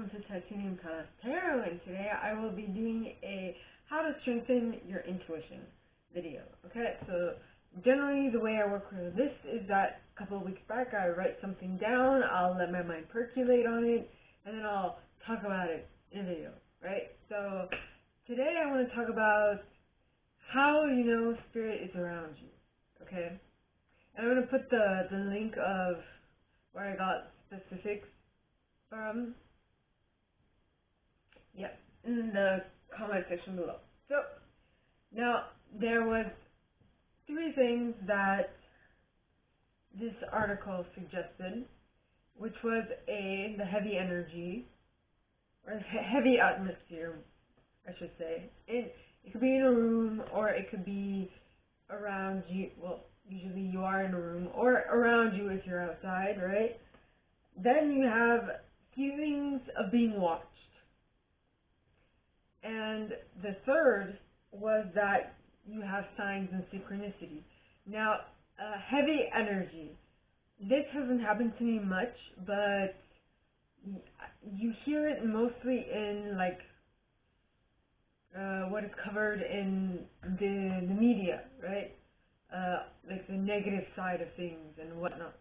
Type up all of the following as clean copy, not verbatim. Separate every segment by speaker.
Speaker 1: welcome to Titanium Palace Tarot, and today I will be doing a how to strengthen your intuition video. Okay, so generally the way I work with this is that a couple of weeks back I write something down, I'll let my mind percolate on it, and then I'll talk about it in a video, right? So today I want to talk about how you know spirit is around you, okay? And I'm going to put the link of where I got specifics from, in the comment section below. So, now, there was 3 things that this article suggested, which was the heavy energy, or heavy atmosphere, I should say. It could be in a room, or it could be around you. Well, usually you are in a room, or around you if you're outside, right? Then you have feelings of being watched. And the third was that you have signs and synchronicities. Now, heavy energy. This hasn't happened to me much, but you hear it mostly in what is covered in the media, right? Like the negative side of things and whatnot.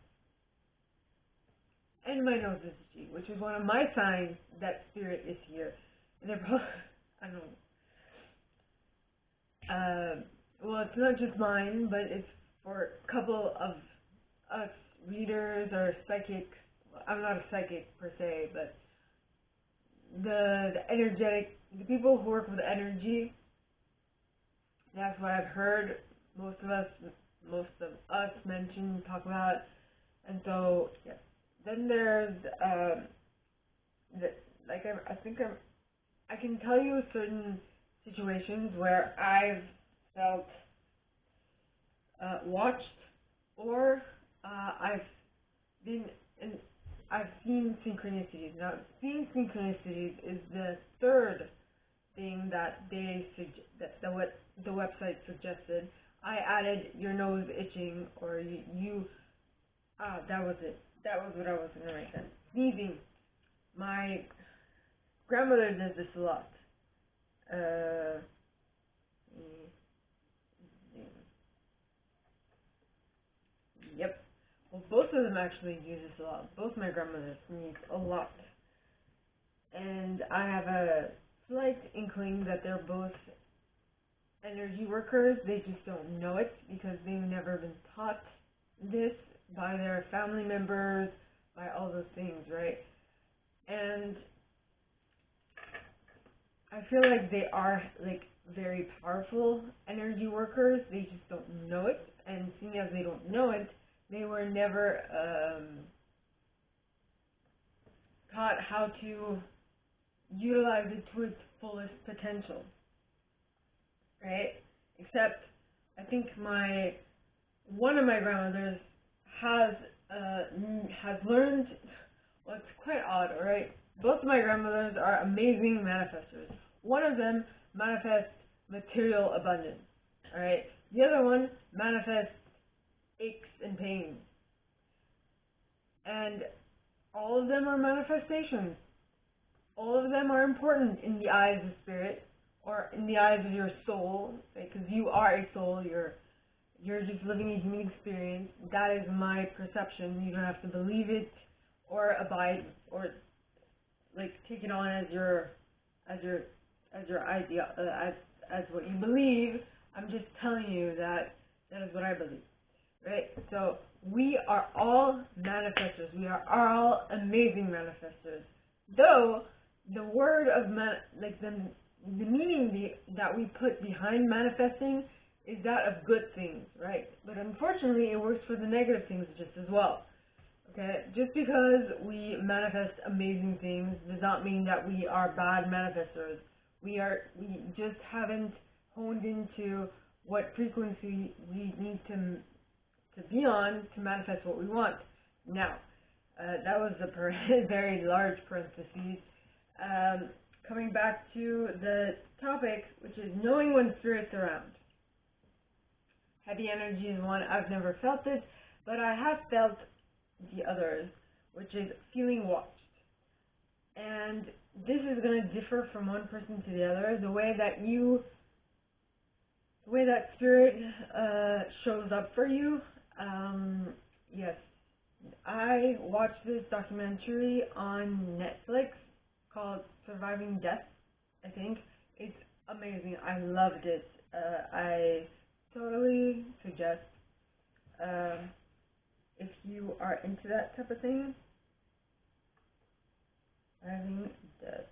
Speaker 1: And my nose is itchy, which is one of my signs that spirit is here. And they're probably, I don't know. Well, it's not just mine, but it's for a couple of us readers or psychics. I'm not a psychic per se, but the people who work with energy, that's what I've heard most of us mention, talk about. And so, yes. Then there's, I can tell you certain situations where I've felt watched, or I've seen synchronicities. Now, seeing synchronicities is the third thing that the website suggested. I added your nose itching, or that was it. That was what I was going to write then. Sneezing. My grandmother does this a lot. Yep. Well, both of them actually do this a lot. Both my grandmothers sneeze a lot. And I have a slight inkling that they're both energy workers. They just don't know it because they've never been taught this by their family members, by all those things, right? And I feel like they are very powerful energy workers. They just don't know it, and seeing as they don't know it, they were never taught how to utilize it to its fullest potential, right? Except I think one of my grandmothers has learned. Well, it's quite odd, alright? Both of my grandmothers are amazing manifestors. One of them manifests material abundance, alright? The other one manifests aches and pains. And all of them are manifestations. All of them are important in the eyes of spirit, or in the eyes of your soul, because you are a soul. You're just living a human experience. That is my perception. You don't have to believe it or abide or take it on as your idea, as what you believe. I'm just telling you that is what I believe, right? So we are all manifestors. We are all amazing manifestors. Though the word of the meaning that we put behind manifesting is that of good things, right? But unfortunately, it works for the negative things just as well. Okay? Just because we manifest amazing things does not mean that we are bad manifestors. We just haven't honed into what frequency we need to be on to manifest what we want. Now, that was a very large parenthesis. Coming back to the topic, which is knowing when spirit's around. Heavy energy is one. I've never felt it, but I have felt the others, which is feeling watched. And this is going to differ from one person to the other. The way that spirit shows up for you. Yes, I watched this documentary on Netflix called Surviving Death, I think. It's amazing. I loved it. I totally suggest, if you are into that type of thing, Surviving Death.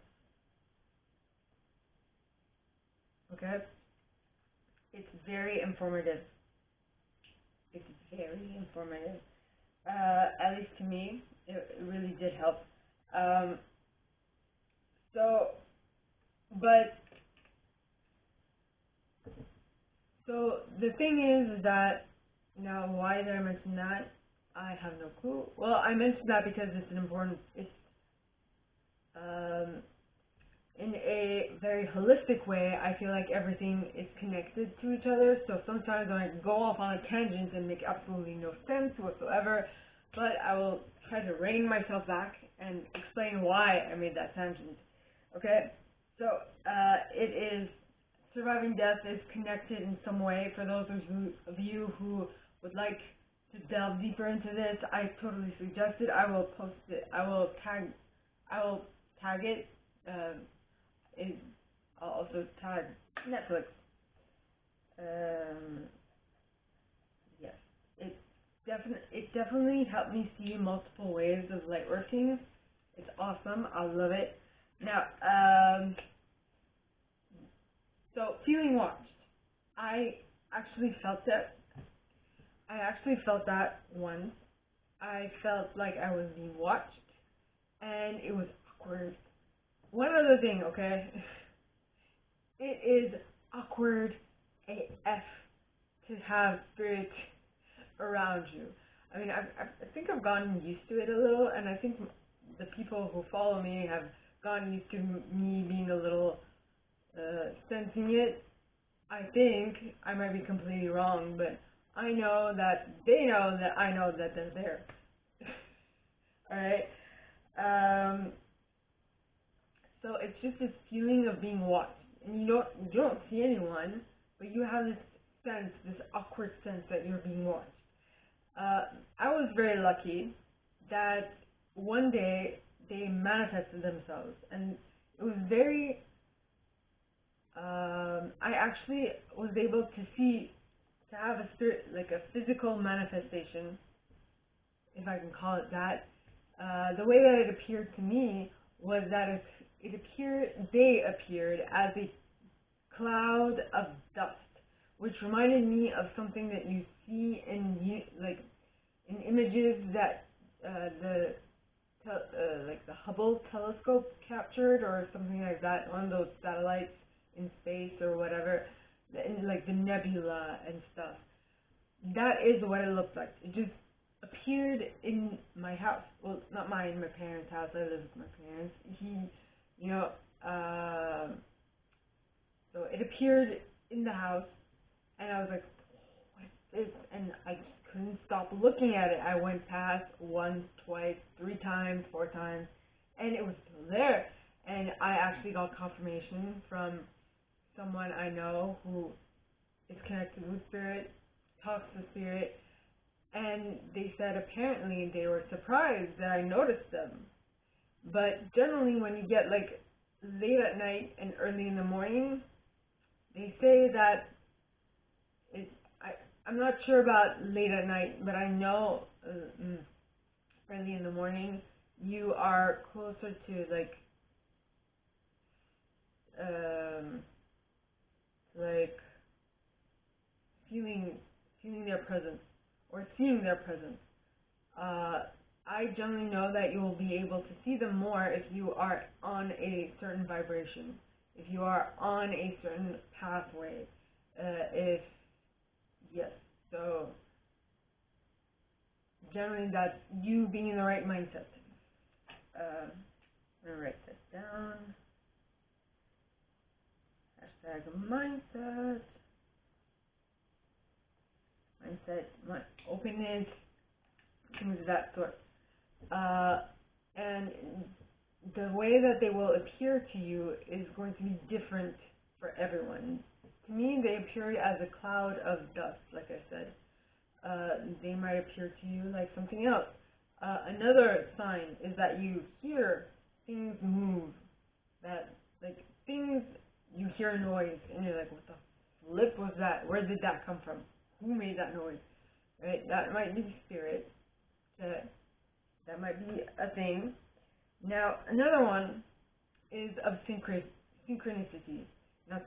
Speaker 1: Okay? It's very informative. It's very informative. At least to me, it really did help. Um, so, but, so the thing is that, now why did I mention that? I have no clue. Well, I mentioned that because it's an important, it's, in a very holistic way, I feel like everything is connected to each other. So sometimes I go off on a tangent and make absolutely no sense whatsoever, but I will try to rein myself back and explain why I made that tangent. Okay? So, it is, surviving death is connected in some way. For those of you who would like to delve deeper into this, I totally suggest it. I will post it. I will tag it. I'll also tag Netflix. Yes, it definitely helped me see multiple ways of light working. It's awesome. I love it. Now, so feeling watched. I actually felt that. I actually felt that once. I felt like I was being watched, and it was awkward. One other thing, okay? It is awkward AF to have spirit around you. I mean, I think I've gotten used to it a little, and I think the people who follow me have gotten used to me being a little sensing it. I think I might be completely wrong, but I know that they know that I know that they're there. Alright? So it's just this feeling of being watched. And you don't see anyone, but you have this sense, this awkward sense that you're being watched. I was very lucky that one day they manifested themselves, and it was very, I actually was able to have a spirit, like a physical manifestation, if I can call it that. The way that it appeared to me was that they appeared as a cloud of dust, which reminded me of something that you see in images that like the Hubble telescope captured, or something like that, one of those satellites in space or whatever, like the nebula and stuff. That is what it looked like. It just appeared in my house. Well, not mine, my parents' house. I live with my parents. So it appeared in the house, and I was like, what is this? And I just couldn't stop looking at it. I went past once, twice, 3 times, 4 times, and it was still there. And I actually got confirmation from someone I know who is connected with spirit, talks to spirit, and they said apparently they were surprised that I noticed them. But generally when you get like late at night and early in the morning, they say that I'm not sure about late at night, but I know early in the morning you are closer to like feeling their presence or seeing their presence. I generally know that you will be able to see them more if you are on a certain vibration, if you are on a certain pathway, so generally that's you being in the right mindset. I'm going to write this down. Hashtag mindset. Mindset, openness, things of that sort. And the way that they will appear to you is going to be different for everyone. To me, they appear as a cloud of dust, like I said. They might appear to you like something else. Another sign is that you hear things move, that like things, you hear a noise and you're like, what the flip was that? Where did that come from? Who made that noise? Right? That might be spirit. That might be a thing. Now, another one is of synchronicities. Now,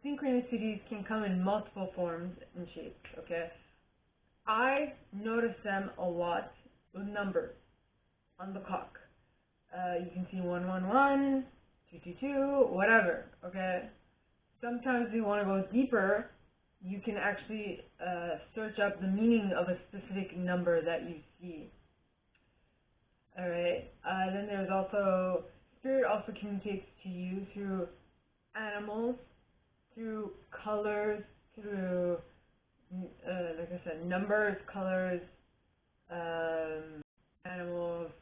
Speaker 1: synchronicities can come in multiple forms and shapes, okay? I notice them a lot with numbers on the clock. You can see 111, 222, whatever, okay? Sometimes if you want to go deeper, you can actually search up the meaning of a specific number that you see. Alright, then there's also, spirit also communicates to you through animals, through colors, through, like I said, numbers, colors, animals,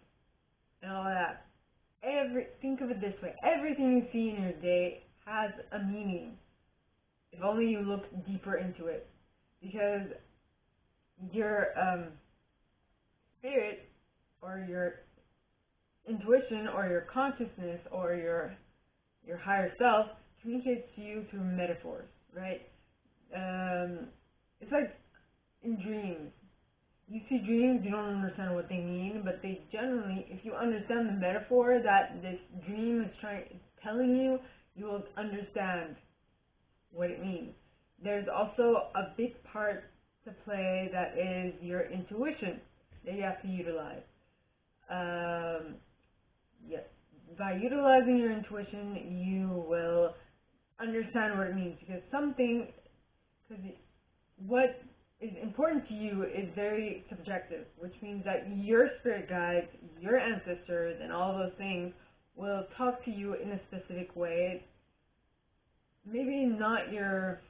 Speaker 1: and all that. Think of it this way, everything you see in your day has a meaning, if only you look deeper into it, because your spirit, or your intuition, or your consciousness, or your higher self communicates to you through metaphors, right? It's like in dreams. You see dreams, you don't understand what they mean, but they generally, if you understand the metaphor that this dream is telling you, you will understand what it means. There's also a big part to play that is your intuition that you have to utilize. Yes, by utilizing your intuition, you will understand what it means, because what is important to you is very subjective, which means that your spirit guides, your ancestors, and all those things will talk to you in a specific way. Maybe not your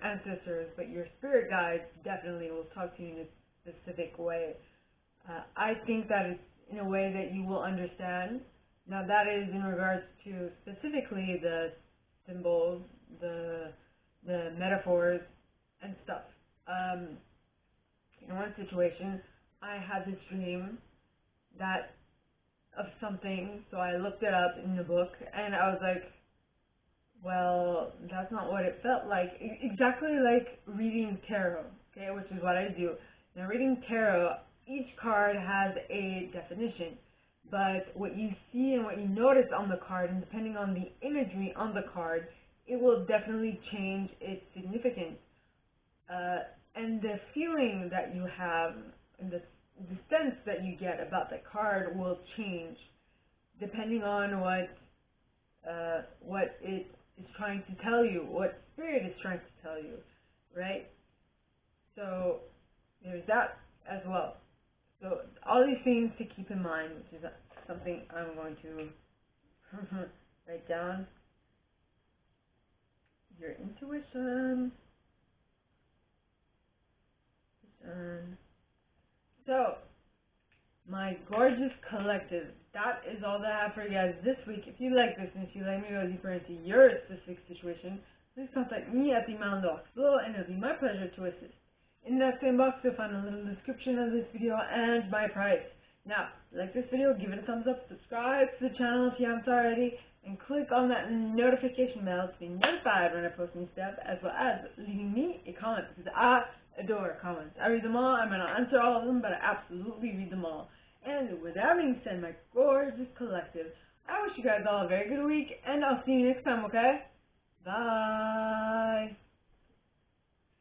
Speaker 1: ancestors, but your spirit guides definitely will talk to you in a specific way. I think that it's in a way that you will understand. Now that is in regards to specifically the symbols, the metaphors, and stuff. In one situation, I had this dream of something, so I looked it up in the book, and I was like, well, that's not what it felt like. Exactly like reading tarot, okay, which is what I do. Now, reading tarot, each card has a definition, but what you see and what you notice on the card, and depending on the imagery on the card, it will definitely change its significance. And the feeling that you have, and the sense that you get about the card will change depending on what it is trying to tell you, what spirit is trying to tell you, right? So there's that as well. So all these things to keep in mind, which is something I'm going to write down. Your intuition. So, my gorgeous collective, that is all that I have for you guys this week. If you like this, and if you'd like me to go deeper into your specific situation, please contact me at the email in the box below, and it'll be my pleasure to assist. In that same box, you'll find a little description of this video and my price. Now, like this video, give it a thumbs up, subscribe to the channel if you haven't already, and click on that notification bell to be notified when I post new stuff, as well as leaving me a comment, because I adore comments. I read them all. I might not answer all of them, but I absolutely read them all. And with that being said, my gorgeous collective, I wish you guys all a very good week, and I'll see you next time, okay? Bye!